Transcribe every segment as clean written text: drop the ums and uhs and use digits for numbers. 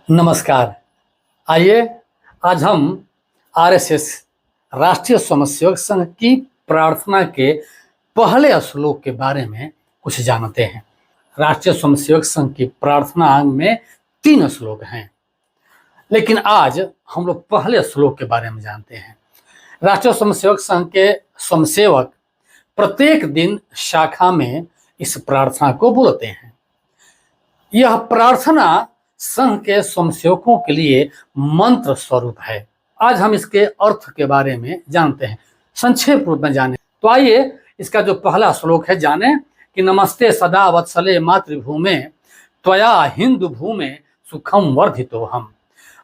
नमस्कार। आइए आज हम आरएसएस राष्ट्रीय स्वयंसेवक संघ की प्रार्थना के पहले श्लोक के बारे में कुछ जानते हैं। राष्ट्रीय स्वयंसेवक संघ की प्रार्थना में 3 श्लोक हैं, लेकिन आज हम लोग पहले श्लोक के बारे में जानते हैं। राष्ट्रीय स्वयंसेवक संघ के स्वयंसेवक प्रत्येक दिन शाखा में इस प्रार्थना को बोलते हैं। यह प्रार्थना संघ के स्वयंसेवकों के लिए मंत्र स्वरूप है। आज हम इसके अर्थ के बारे में जानते हैं, संक्षेप रूप में जाने। तो आइए इसका जो पहला श्लोक है जाने कि नमस्ते सदा वत्सले मातृभूमे त्वया हिंदू भूमे सुखम वर्धितोहम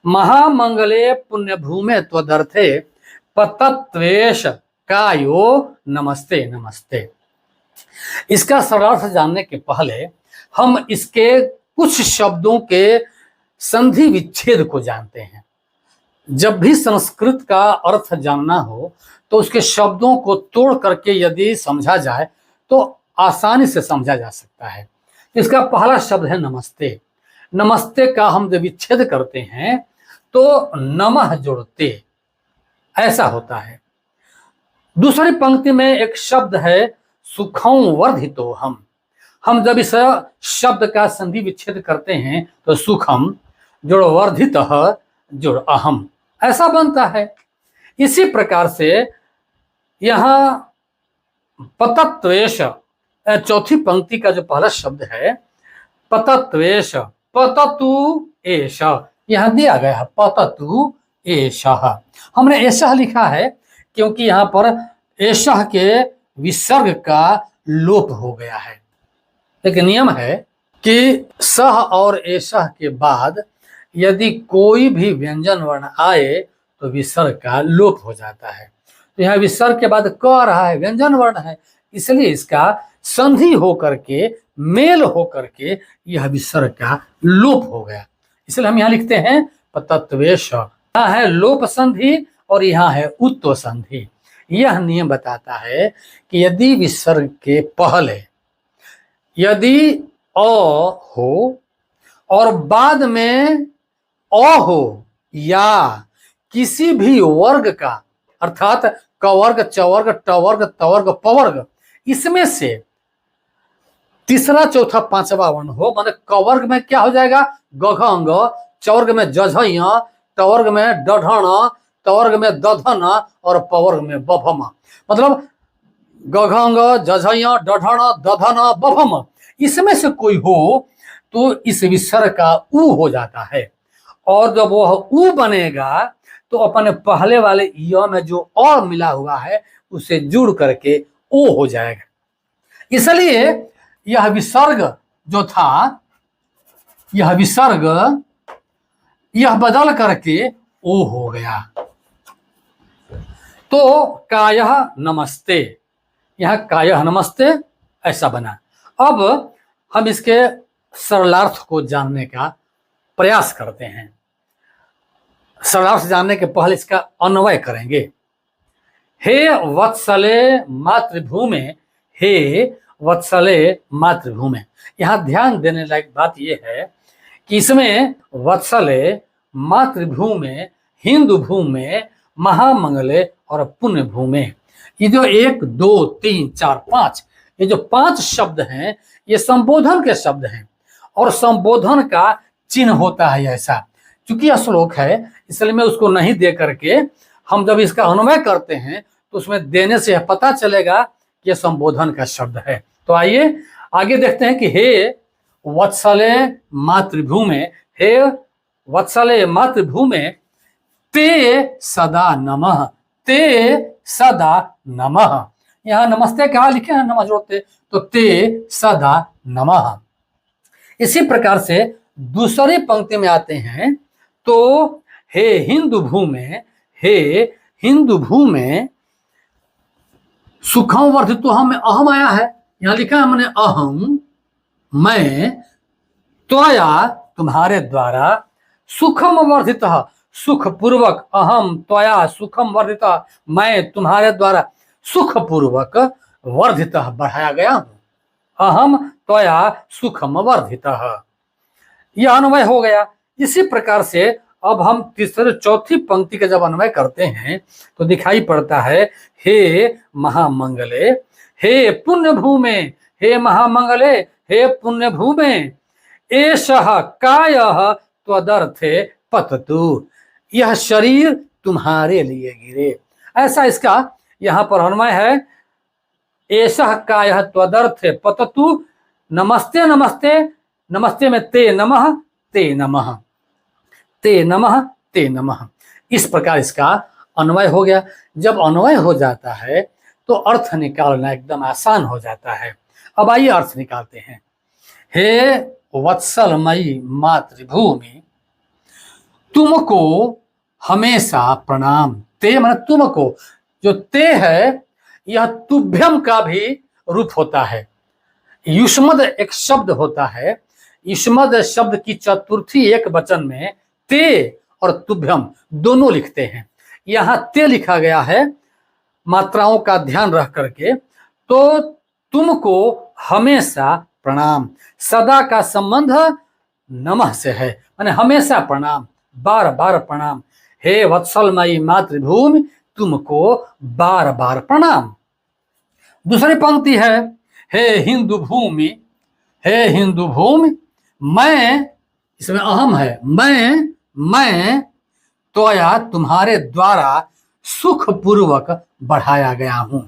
महामंगले पुण्य भूमे त्वदर्थे पतत्वेश कायो नमस्ते नमस्ते। इसका सरलार्थ जानने के पहले हम इसके कुछ शब्दों के संधि विच्छेद को जानते हैं। जब भी संस्कृत का अर्थ जानना हो तो उसके शब्दों को तोड़ करके यदि समझा जाए तो आसानी से समझा जा सकता है। इसका पहला शब्द है नमस्ते। नमस्ते का हम जब विच्छेद करते हैं तो नमः जोड़ते ऐसा होता है। दूसरी पंक्ति में एक शब्द है सुखम वर्धितोहम। हम जब इस शब्द का संधि विच्छेद करते हैं तो सुखम जोड़ वर्धितः जोड़ अहम ऐसा बनता है। इसी प्रकार से यहाँ पतत्वेश चौथी पंक्ति का जो पहला शब्द है पतत्वेश पततु एष, यहाँ दिया गया है पततु एष। हमने एषः लिखा है क्योंकि यहाँ पर एषः के विसर्ग का लोप हो गया है। लेकिन नियम है कि सह और एषः के बाद यदि कोई भी व्यंजन वर्ण आए तो विसर्ग का लोप हो जाता है। तो यहाँ विसर्ग के बाद क रहा है, व्यंजन वर्ण है, इसलिए इसका संधि होकर के मेल होकर के यह विसर्ग का लोप हो गया। इसलिए हम यहाँ लिखते हैं पतत्वेश। यहाँ है लोप संधि और यहाँ है उत्व संधि। यह नियम बताता है कि यदि विसर्ग के पहले यदि अ हो और बाद में अ हो या किसी भी वर्ग का अर्थात कवर्ग चवर्ग टवर्ग तवर्ग पवर्ग इसमें से तीसरा चौथा पांचवा वर्ण हो, माने कवर्ग में क्या हो जाएगा गघंग, चवर्ग में जझय, टवर्ग में डढ़ण, तवर्ग में दधन और पवर्ग में बभम। मतलब गघंग जझय डढ़ण दधन बभम इसमें से कोई हो तो इस विसर्ग का उ हो जाता है। और जब वह उ बनेगा तो अपने पहले वाले य में जो अ मिला हुआ है उसे जुड़ करके ओ हो जाएगा। इसलिए यह विसर्ग जो था यह विसर्ग यह बदल करके ओ हो गया। तो कायः नमस्ते, यह कायः नमस्ते ऐसा बना। अब हम इसके सरलार्थ को जानने का प्रयास करते हैं। सरलार्थ जानने के पहले इसका अन्वय करेंगे। हे वत्सले मातृभूमे, हे वत्सले मातृभूमे। यहाँ ध्यान देने लायक बात यह है कि इसमें वत्सले मातृभूमे हिंदू भूमे महामंगले और पुण्य भूमे, ये जो 1 2 3 4 5 ये जो 5 शब्द हैं ये संबोधन के शब्द हैं और संबोधन का चिन्ह होता है ऐसा। चूंकि यह श्लोक है इसलिए मैं उसको नहीं दे करके हम जब इसका अनुवाद करते हैं तो उसमें देने से पता चलेगा कि यह संबोधन का शब्द है। तो आइए आगे देखते हैं कि हे वत्सले मातृभूमे, हे वत्सले मातृभूमे ते सदा नमः, ते सदा नमः। यहाँ नमस्ते कहा लिखे हैं नमः जोड़ते तो ते सदा नमः। इसी प्रकार से दूसरी पंक्ति में आते हैं तो हे हिंदू भूमे, हे हिंदू भूमे सुखम वर्धितोहम में अहम आया है। यहाँ लिखा है मैंने अहम मैं त्वया तुम्हारे द्वारा सुखम वर्धितः सुख पूर्वक, अहम त्वया सुखम वर्धितः मैं तुम्हारे द्वारा सुख पूर्वक वर्धितः बढ़ाया गया हूं। अहम त्वया सुखम वर्धितः यह अन्वय हो गया। इसी प्रकार से अब हम तीसरे चौथी पंक्ति का जब अन्वय करते हैं तो दिखाई पड़ता है, हे महामंगले, हे पुण्य भूमे, हे महामंगले, हे पुण्य भूमे, एषः कायः त्वदर्थे पततु, यह शरीर तुम्हारे लिए गिरे। ऐसा इसका यहाँ पर अन्वय है, एषः कायः त्वदर्थे पततु, नमस्ते नमस्ते, नमस्ते में ते नमः, ते नमः, ते नमः, ते नमः। इस प्रकार इसका अन्वय हो गया। जब अन्वय हो जाता है तो अर्थ निकालना एकदम आसान हो जाता है। अब आइए अर्थ निकालते हैं। हे वत्सलमयी मातृभूमि, तुमको हमेशा प्रणाम। ते माने तुमको, जो ते है यह तुभ्यम का भी रूप होता है। युष्मद एक शब्द होता है, युष्मद शब्द की चतुर्थी एक वचन में ते और तुभ्यम दोनों लिखते हैं। यहाँ ते लिखा गया है मात्राओं का ध्यान रख करके। तो तुमको हमेशा प्रणाम, सदा का संबंध नमः से है, माने हमेशा प्रणाम, बार बार प्रणाम। हे वत्सलमयी मातृभूमि, तुमको बार बार प्रणाम। दूसरी पंक्ति है, हे हिंदू भूमि, हे हिंदू भूमि, मैं, इसमें अहम है, मैं त्वया तुम्हारे द्वारा सुखपूर्वक बढ़ाया गया हूं।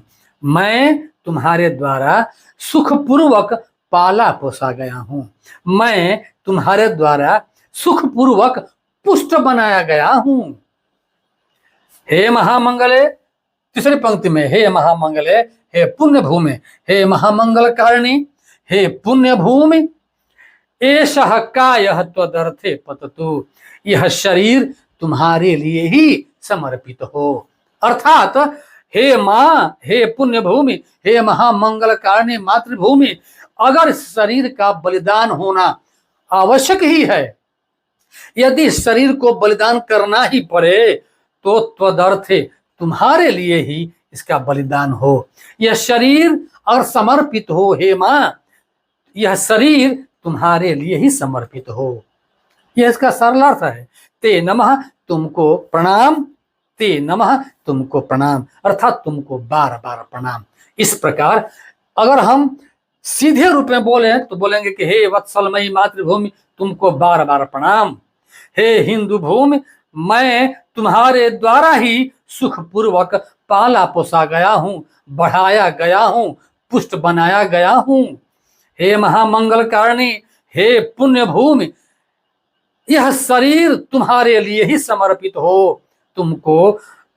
मैं तुम्हारे द्वारा सुखपूर्वक पाला पोसा गया हूं। मैं तुम्हारे द्वारा सुखपूर्वक पुष्ट बनाया गया हूं। हे महामंगले, तीसरी पंक्ति में, हे महामंगले, हे पुण्य भूमि, हे महामंगल कारिणी, हे पुण्य भूमि, एषः कायः त्वदर्थे पततु, यह शरीर तुम्हारे लिए ही समर्पित हो। अर्थात हे माँ, हे पुण्य भूमि, हे महामंगल कारिणी मातृभूमि, अगर शरीर का बलिदान होना आवश्यक ही है, यदि शरीर को बलिदान करना ही पड़े तो त्वदर्थे, तुम्हारे लिए ही इसका बलिदान हो। यह शरीर अगर समर्पित हो, हे माँ, यह शरीर तुम्हारे लिए ही समर्पित हो। यह इसका सरल अर्थ है। ते नमः, तुमको प्रणाम, ते नमः, तुमको प्रणाम, अर्थात तुमको बार बार प्रणाम। इस प्रकार अगर हम सीधे रूप में बोले तो बोलेंगे कि हे वत्सलमयी मातृभूमि, तुमको बार बार प्रणाम। हे हिंदू भूमि, मैं तुम्हारे द्वारा ही सुखपूर्वक पाला पोसा गया हूँ, बढ़ाया गया हूँ, पुष्ट बनाया गया हूँ। हे महामंगल कारिणी, हे पुण्य भूमि, यह शरीर तुम्हारे लिए ही समर्पित हो। तुमको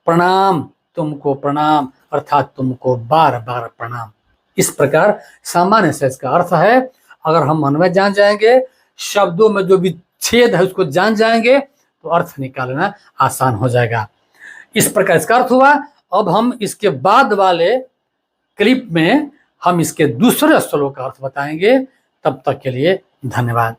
प्रणाम, तुमको प्रणाम, अर्थात तुमको बार बार प्रणाम। इस प्रकार सामान्य से इसका अर्थ है। अगर हम अन्वय जान जाएंगे, शब्दों में जो भी छेद है उसको जान जाएंगे तो अर्थ निकालना आसान हो जाएगा। इस प्रकार इसका अर्थ हुआ। अब हम इसके बाद वाले क्लिप में हम इसके दूसरे स्थलों का अर्थ बताएंगे। तब तक के लिए धन्यवाद।